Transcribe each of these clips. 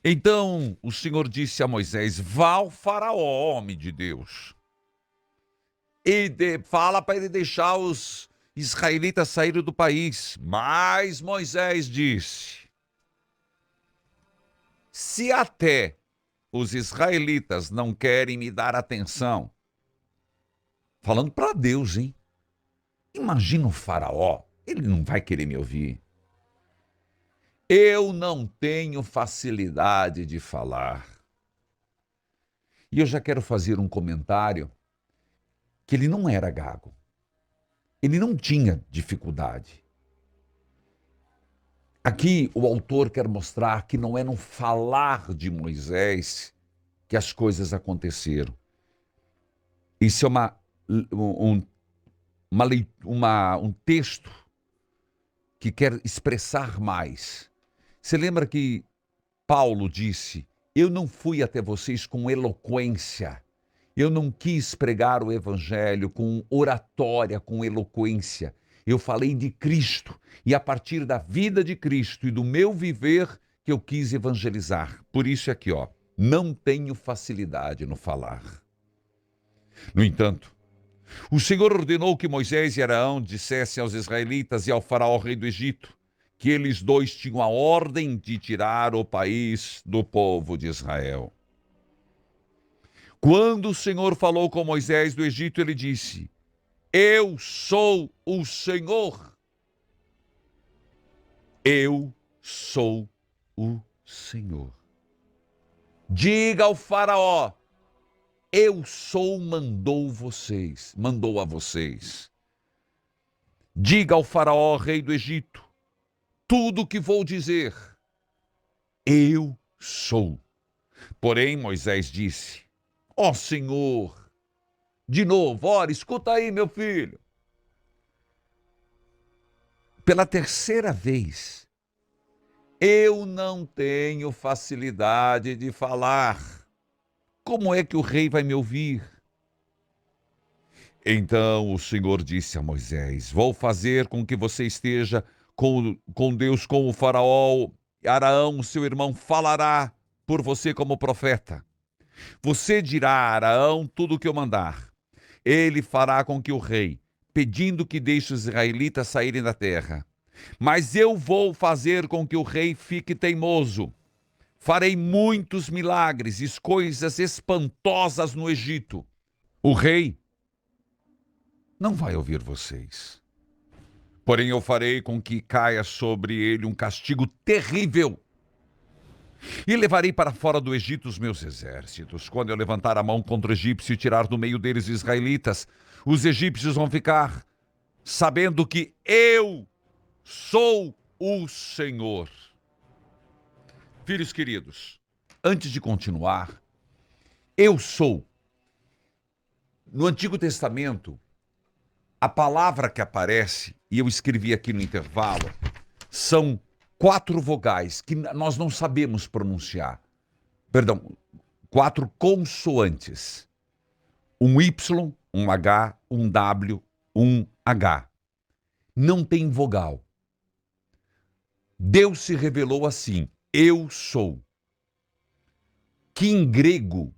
Então o Senhor disse a Moisés: vá ao faraó, homem de Deus, e fala para ele deixar os israelitas saírem do país. Mas Moisés disse: se até os israelitas não querem me dar atenção, falando para Deus, hein? Imagina o faraó, ele não vai querer me ouvir. Eu não tenho facilidade de falar. E eu já quero fazer um comentário que ele não era gago. Ele não tinha dificuldade. Aqui o autor quer mostrar que não é no falar de Moisés que as coisas aconteceram. Isso é um texto que quer expressar mais. Você lembra que Paulo disse: eu não fui até vocês com eloquência, eu não quis pregar o evangelho com oratória, com eloquência. Eu falei de Cristo, e a partir da vida de Cristo e do meu viver que eu quis evangelizar. Por isso aqui, não tenho facilidade no falar. No entanto, o Senhor ordenou que Moisés e Arão dissessem aos israelitas e ao faraó rei do Egito que eles dois tinham a ordem de tirar o país do povo de Israel. Quando o Senhor falou com Moisés do Egito, ele disse: eu sou o Senhor. Eu sou o Senhor. Diga ao faraó: eu sou mandou a vocês. Diga ao faraó, rei do Egito, tudo o que vou dizer. Eu sou. Porém, Moisés disse: ó Senhor, de novo, ora, escuta aí, meu filho. Pela terceira vez, eu não tenho facilidade de falar. Como é que o rei vai me ouvir? Então o Senhor disse a Moisés: vou fazer com que você esteja com Deus, com o faraó. Araão, seu irmão, falará por você como profeta. Você dirá a Araão tudo o que eu mandar. Ele fará com que o rei, pedindo que deixe os israelitas saírem da terra. Mas eu vou fazer com que o rei fique teimoso. Farei muitos milagres e coisas espantosas no Egito. O rei não vai ouvir vocês. Porém, eu farei com que caia sobre ele um castigo terrível. E levarei para fora do Egito os meus exércitos. Quando eu levantar a mão contra o egípcio e tirar do meio deles os israelitas, os egípcios vão ficar sabendo que eu sou o Senhor. Filhos queridos, antes de continuar, eu sou. No Antigo Testamento, a palavra que aparece, e eu escrevi aqui no intervalo, são 4 vogais que nós não sabemos pronunciar. Perdão, 4 consoantes. Um Y, um H, um W, um H. Não tem vogal. Deus se revelou assim: eu sou. Que em grego,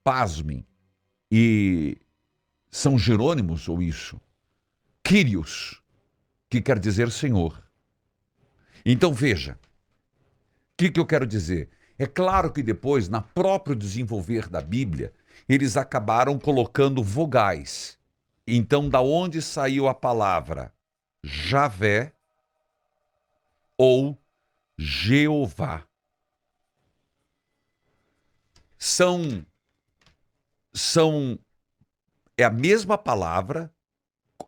pasmem, e São Jerônimo usou isso, Kyrios, que quer dizer Senhor. Então veja, o que eu quero dizer? É claro que depois, na próprio desenvolver da Bíblia, eles acabaram colocando vogais. Então, da onde saiu a palavra Javé ou Jeová? É a mesma palavra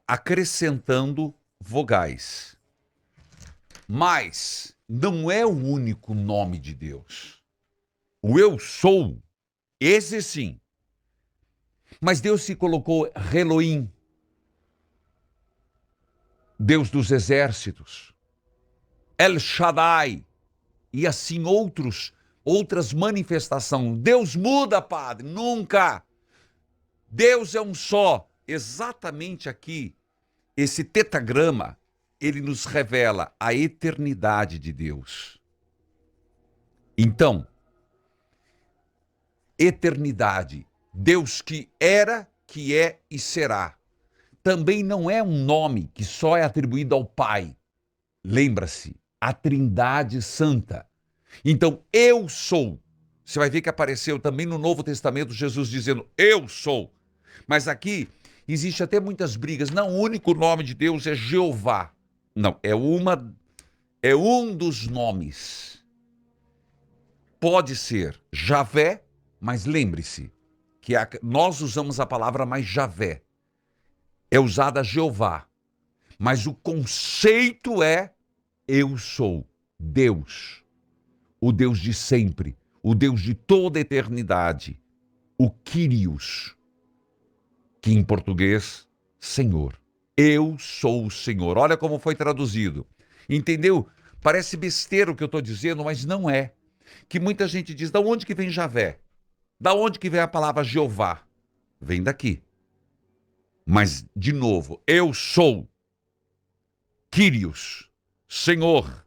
acrescentando vogais. Mas não é o único nome de Deus. O eu sou, esse sim. Mas Deus se colocou Elohim, Deus dos exércitos, El Shaddai, e assim outras manifestações. Deus muda, Padre? Nunca. Deus é um só. Exatamente aqui, esse tetagrama, ele nos revela a eternidade de Deus. Então, eternidade. Deus que era, que é e será. Também não é um nome que só é atribuído ao Pai. Lembra-se, a Trindade Santa. Então, eu sou. Você vai ver que apareceu também no Novo Testamento Jesus dizendo, eu sou. Mas aqui existe até muitas brigas. Não, o único nome de Deus é Jeová. Não, é um dos nomes. Pode ser Javé, mas lembre-se que nós usamos a palavra mais Javé. É usada Jeová. Mas o conceito é eu sou Deus. O Deus de sempre. O Deus de toda a eternidade. O Kyrios. Que em português, Senhor. Eu sou o Senhor. Olha como foi traduzido. Entendeu? Parece besteira o que eu estou dizendo, mas não é. Que muita gente diz, da onde que vem Javé? Da onde que vem a palavra Jeová? Vem daqui. Mas, de novo, eu sou Kyrios, Senhor.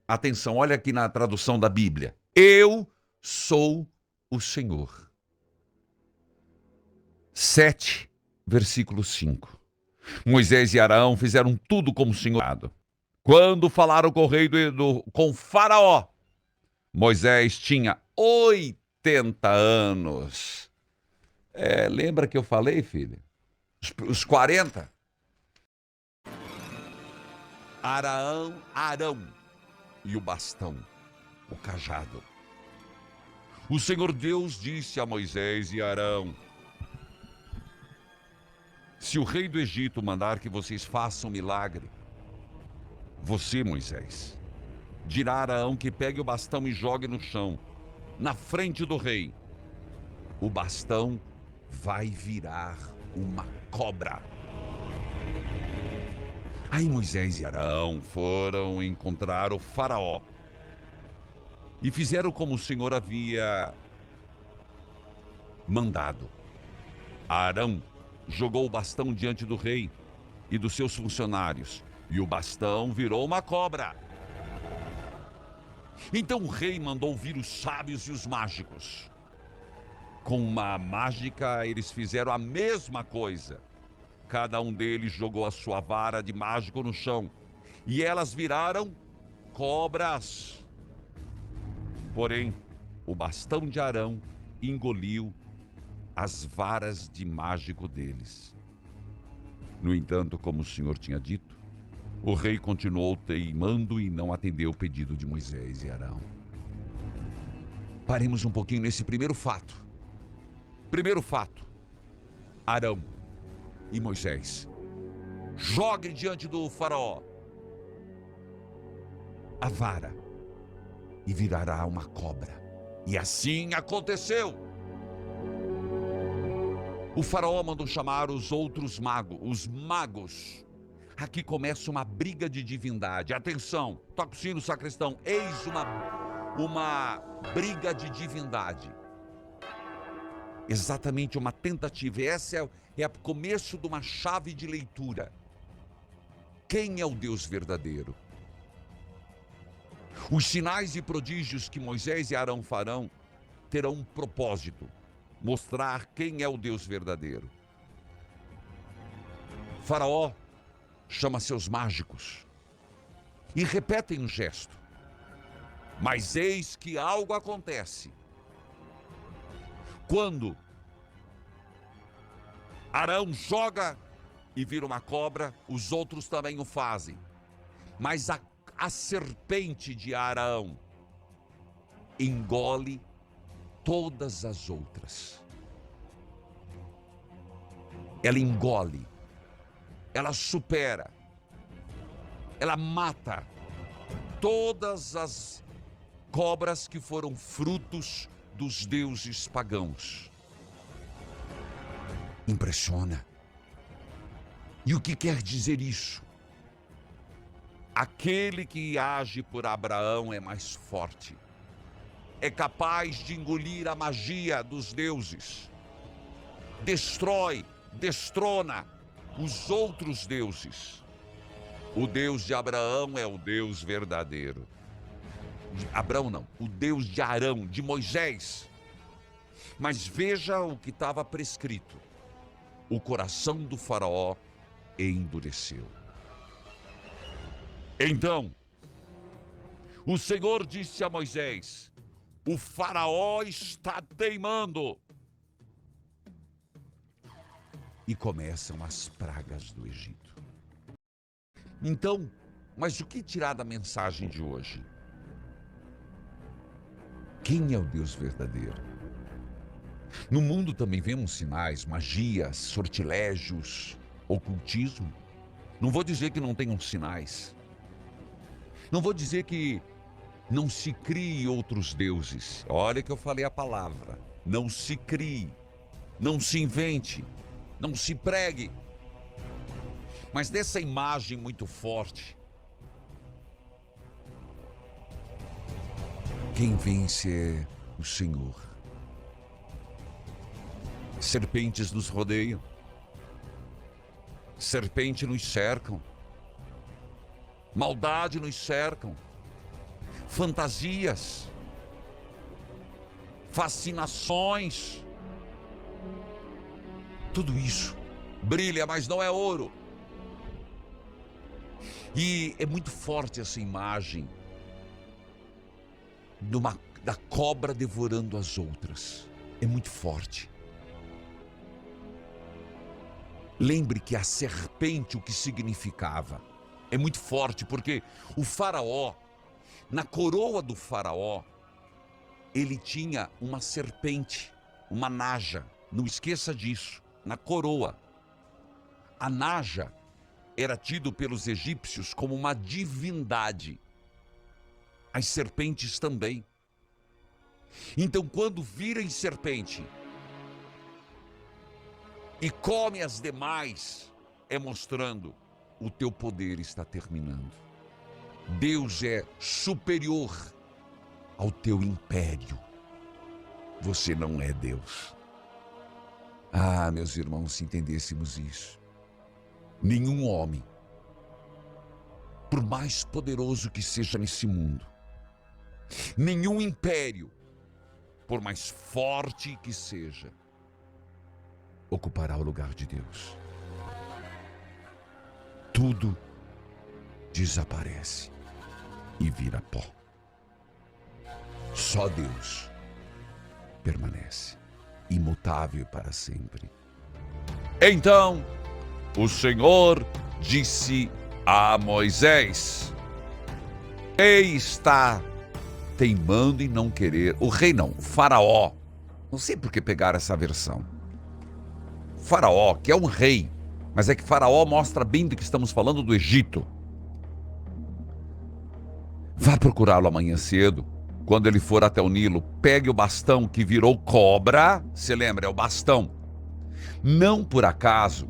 Atenção, olha aqui na tradução da Bíblia. Eu sou o Senhor. 7, versículo 5. Moisés e Arão fizeram tudo como o Senhor mandou. Quando falaram com o rei com Faraó, Moisés tinha 80 anos. Lembra que eu falei, filho? Os 40. Arão e o bastão, o cajado. O Senhor Deus disse a Moisés e Arão, se o rei do Egito mandar que vocês façam milagre, você, Moisés, dirá a Arão que pegue o bastão e jogue no chão, na frente do rei. O bastão vai virar uma cobra. Aí Moisés e Arão foram encontrar o faraó e fizeram como o Senhor havia mandado. Arão jogou o bastão diante do rei e dos seus funcionários, e o bastão virou uma cobra. Então o rei mandou vir os sábios e os mágicos. Com uma mágica, eles fizeram a mesma coisa. Cada um deles jogou a sua vara de mágico no chão, e elas viraram cobras. Porém, o bastão de Arão engoliu as varas de mágico deles. No entanto, como o Senhor tinha dito, o rei continuou teimando e não atendeu o pedido de Moisés e Arão. Paremos um pouquinho nesse primeiro fato. Primeiro fato, Arão e Moisés. Joguem diante do faraó a vara e virará uma cobra. E assim aconteceu. O faraó mandou chamar os outros magos, os magos. Aqui começa uma briga de divindade. Atenção, toca o sino, sacristão. Eis uma briga de divindade. Exatamente uma tentativa. Essa é o começo de uma chave de leitura. Quem é o Deus verdadeiro? Os sinais e prodígios que Moisés e Arão farão terão um propósito: mostrar quem é o Deus verdadeiro. Faraó chama seus mágicos e repetem um gesto. Mas eis que algo acontece. Quando Arão joga e vira uma cobra, os outros também o fazem. Mas a serpente de Arão engole todas as outras. Ela engole, ela supera, ela mata todas as cobras que foram frutos dos deuses pagãos. Impressiona. E o que quer dizer isso? Aquele que age por Abraão é mais forte. É capaz de engolir a magia dos deuses. Destrói, destrona os outros deuses. O Deus de Abraão é o Deus verdadeiro. Abraão não, o Deus de Arão, de Moisés. Mas veja o que estava prescrito. O coração do faraó endureceu. Então, o Senhor disse a Moisés: o faraó está teimando. E começam as pragas do Egito. Então, mas o que tirar da mensagem de hoje? Quem é o Deus verdadeiro? No mundo também vemos sinais, magias, sortilégios, ocultismo. Não vou dizer que não tenham sinais. Não vou dizer que não se crie outros deuses. Olha que eu falei a palavra. Não se crie, não se invente, não se pregue. Mas dessa imagem muito forte, quem vence é o Senhor. Serpentes nos rodeiam. Serpentes nos cercam. Maldade nos cercam. Fantasias. Fascinações. Tudo isso brilha, mas não é ouro. E é muito forte essa imagem da cobra devorando as outras. É muito forte. Lembre que a serpente, o que significava, é muito forte, porque o faraó, na coroa do faraó, ele tinha uma serpente, uma naja. Não esqueça disso, na coroa. A naja era tido pelos egípcios como uma divindade. As serpentes também. Então, quando virem serpente e come as demais, é mostrando o teu poder está terminando. Deus é superior ao teu império. Você não é Deus. Ah, meus irmãos, se entendêssemos isso, nenhum homem, por mais poderoso que seja nesse mundo, nenhum império, por mais forte que seja, ocupará o lugar de Deus. Tudo desaparece e vira pó. Só Deus permanece, imutável para sempre. Então, o Senhor disse a Moisés: o rei está teimando em não querer. O rei não, o faraó. Não sei por que pegaram essa versão. Faraó, que é um rei, mas é que faraó mostra bem do que estamos falando, do Egito. Vá procurá-lo amanhã cedo, quando ele for até o Nilo. Pegue o bastão que virou cobra. Você lembra? É o bastão. Não por acaso,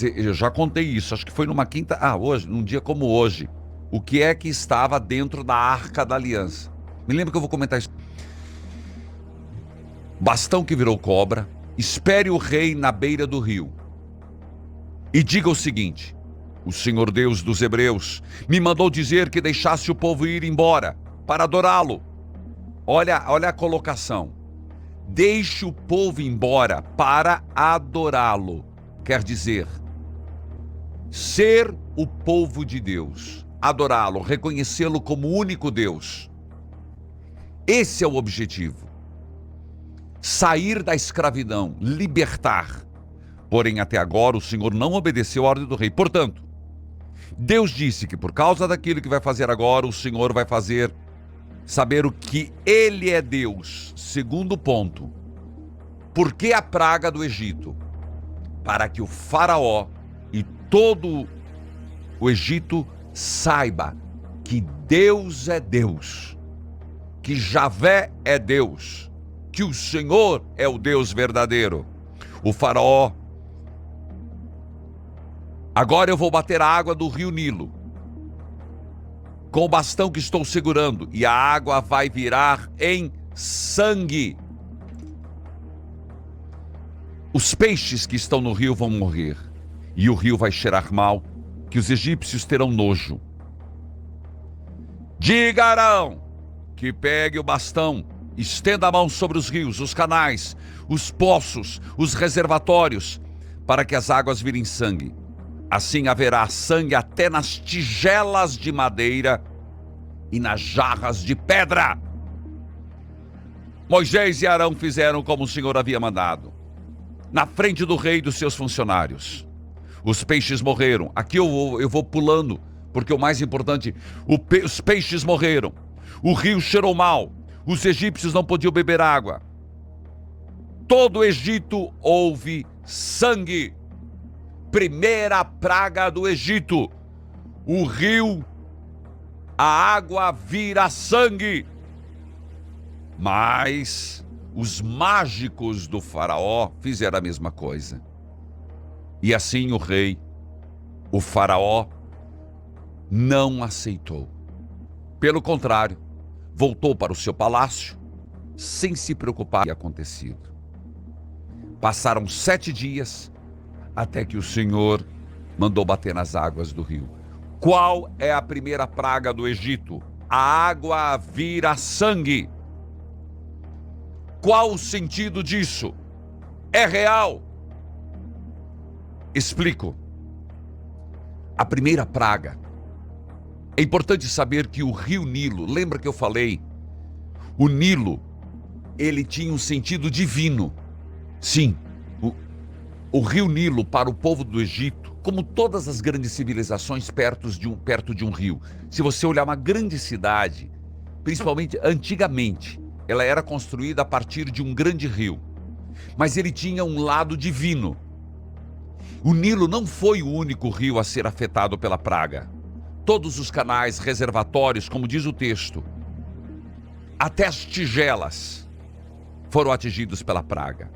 eu já contei isso, acho que foi numa quinta, hoje, num dia como hoje, o que é que estava dentro da Arca da Aliança. Me lembro que eu vou comentar isso. Bastão que virou cobra. Espere o rei na beira do rio e diga o seguinte: o Senhor Deus dos Hebreus me mandou dizer que deixasse o povo ir embora para adorá-lo. Olha a colocação. Deixe o povo embora para adorá-lo. Quer dizer, ser o povo de Deus, adorá-lo, reconhecê-lo como único Deus. Esse é o objetivo. Sair da escravidão, libertar. Porém, até agora o Senhor não obedeceu a ordem do rei. Portanto, Deus disse que por causa daquilo que vai fazer agora, o Senhor vai fazer saber o que Ele é Deus. Segundo ponto, por que a praga do Egito? Para que o faraó e todo o Egito saiba que Deus é Deus, que Javé é Deus, que o Senhor é o Deus verdadeiro. O faraó: agora eu vou bater a água do rio Nilo com o bastão que estou segurando, e a água vai virar em sangue. Os peixes que estão no rio vão morrer, e o rio vai cheirar mal, que os egípcios terão nojo. Diga a Arão que pegue o bastão Estenda a mão sobre os rios, os canais, os poços, os reservatórios, para que as águas virem sangue. Assim haverá sangue até nas tigelas de madeira e nas jarras de pedra. Moisés e Arão fizeram como o Senhor havia mandado, na frente do rei e dos seus funcionários. Os peixes morreram. Aqui eu vou pulando, porque o mais importante, os peixes morreram. O rio cheirou mal. Os egípcios não podiam beber água. Todo o Egito houve sangue. Primeira praga do Egito. O rio, a água vira sangue. Mas os mágicos do faraó fizeram a mesma coisa. E assim o faraó, não aceitou. Pelo contrário, voltou para o seu palácio, sem se preocupar com o que havia acontecido. Passaram 7 dias, até que o Senhor mandou bater nas águas do rio. Qual é a primeira praga do Egito? A água vira sangue. Qual o sentido disso? É real. Explico. A primeira praga. É importante saber que o rio Nilo, lembra que eu falei? O Nilo, ele tinha um sentido divino. Sim, o rio Nilo para o povo do Egito, como todas as grandes civilizações perto de um rio. Se você olhar uma grande cidade, principalmente antigamente, ela era construída a partir de um grande rio. Mas ele tinha um lado divino. O Nilo não foi o único rio a ser afetado pela praga. Todos os canais, reservatórios, como diz o texto, até as tigelas foram atingidos pela praga.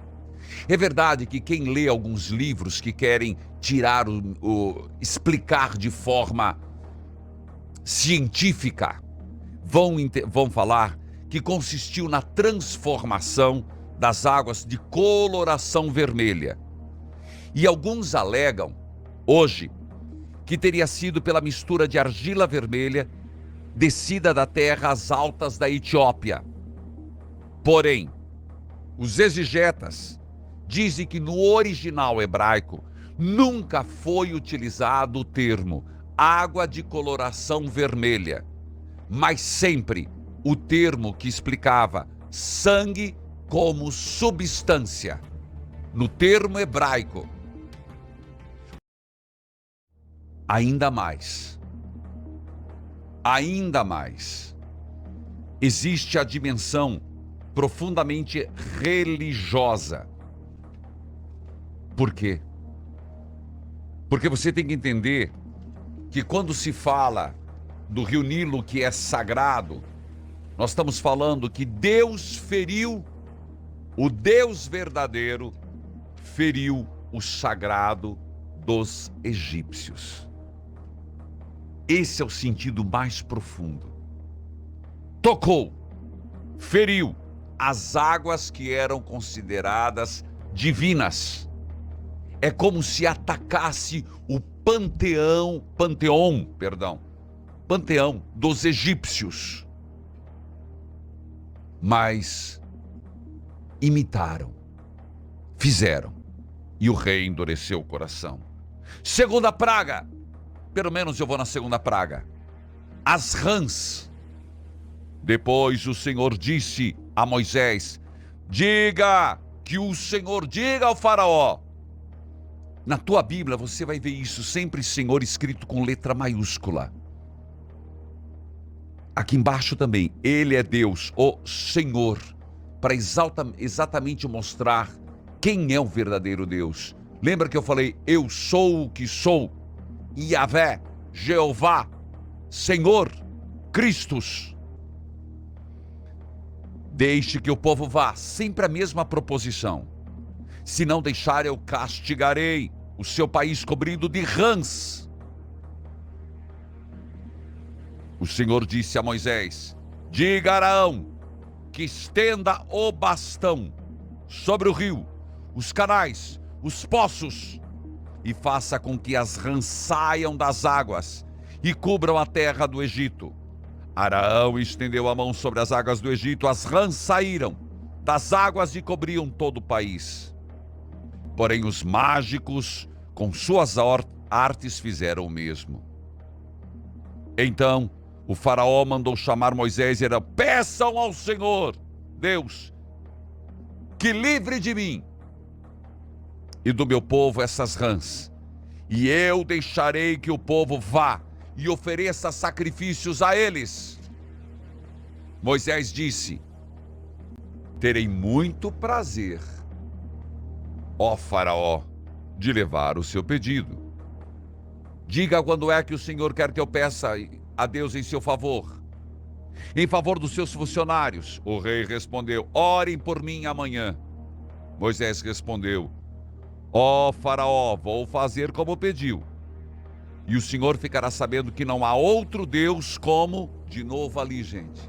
É verdade que quem lê alguns livros que querem tirar explicar de forma científica, vão falar que consistiu na transformação das águas de coloração vermelha. E alguns alegam, hoje, que teria sido pela mistura de argila vermelha descida da terra às altas da Etiópia. Porém, os exegetas dizem que no original hebraico nunca foi utilizado o termo água de coloração vermelha, mas sempre o termo que explicava sangue como substância. No termo hebraico, ainda mais, existe a dimensão profundamente religiosa. Por quê? Porque você tem que entender que quando se fala do rio Nilo, que é sagrado, nós estamos falando que Deus feriu, o Deus verdadeiro feriu o sagrado dos egípcios. Esse é o sentido mais profundo. Tocou, feriu as águas que eram consideradas divinas. É como se atacasse o panteão dos egípcios. Mas imitaram, fizeram, e o rei endureceu o coração. Segunda praga, pelo menos eu vou na segunda praga, as rãs. Depois o Senhor disse a Moisés: diga que o Senhor diga ao faraó. Na tua Bíblia você vai ver isso, sempre Senhor escrito com letra maiúscula. Aqui embaixo também, Ele é Deus, o Senhor, para exatamente mostrar quem é o verdadeiro Deus. Lembra que eu falei, eu sou o que sou, Yahvé, Jeová, Senhor, Cristos. Deixe que o povo vá, sempre a mesma proposição. Se não deixar, eu castigarei o seu país cobrindo de rãs. O Senhor disse a Moisés: diga a Arão que estenda o bastão sobre o rio, os canais, os poços, e faça com que as rãs saiam das águas e cubram a terra do Egito. Araão estendeu a mão sobre as águas do Egito, as rãs saíram das águas e cobriam todo o país. Porém, os mágicos, com suas artes, fizeram o mesmo. Então, o faraó mandou chamar Moisés e Arão: peçam ao Senhor, Deus, que livre de mim e do meu povo essas rãs, e eu deixarei que o povo vá e ofereça sacrifícios a eles. Moisés disse: terei muito prazer, ó faraó, de levar o seu pedido. Diga quando é que o Senhor quer que eu peça a Deus em seu favor. Em favor dos seus funcionários. O rei respondeu: orem por mim amanhã. Moisés respondeu: ó faraó, vou fazer como pediu. E o Senhor ficará sabendo que não há outro Deus como... De novo ali, gente.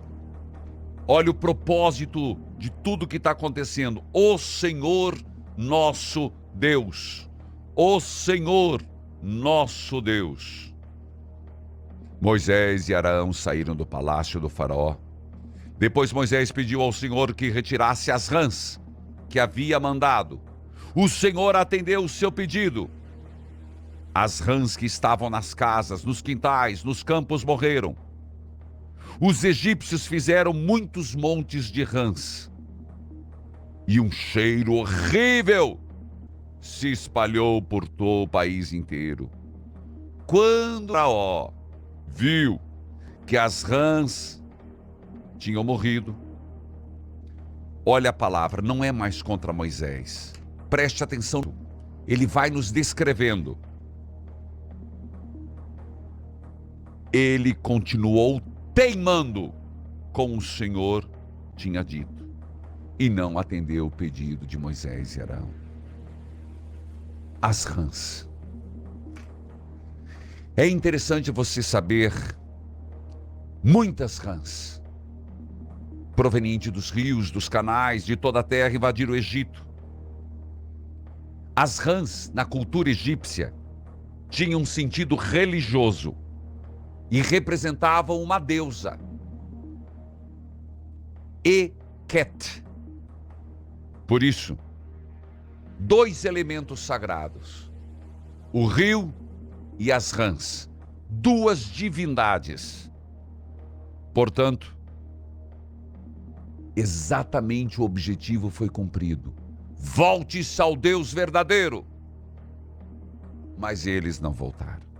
Olha o propósito de tudo que está acontecendo. O Senhor nosso Deus. O Senhor nosso Deus. Moisés e Arão saíram do palácio do faraó. Depois Moisés pediu ao Senhor que retirasse as rãs que havia mandado. O Senhor atendeu o seu pedido. As rãs que estavam nas casas, nos quintais, nos campos morreram. Os egípcios fizeram muitos montes de rãs. E um cheiro horrível se espalhou por todo o país inteiro. Quando o faraó viu que as rãs tinham morrido, olha a palavra, não é mais contra Moisés. Preste atenção, ele vai nos descrevendo. Ele continuou teimando com o Senhor tinha dito e não atendeu o pedido de Moisés e Arão. As rãs. É interessante você saber, muitas rãs provenientes dos rios, dos canais, de toda a terra invadiram o Egito. As rãs, na cultura egípcia, tinham um sentido religioso e representavam uma deusa, Eket. Por isso, dois elementos sagrados, o rio e as rãs, duas divindades. Portanto, exatamente o objetivo foi cumprido. Volte-se ao Deus verdadeiro. Mas eles não voltaram.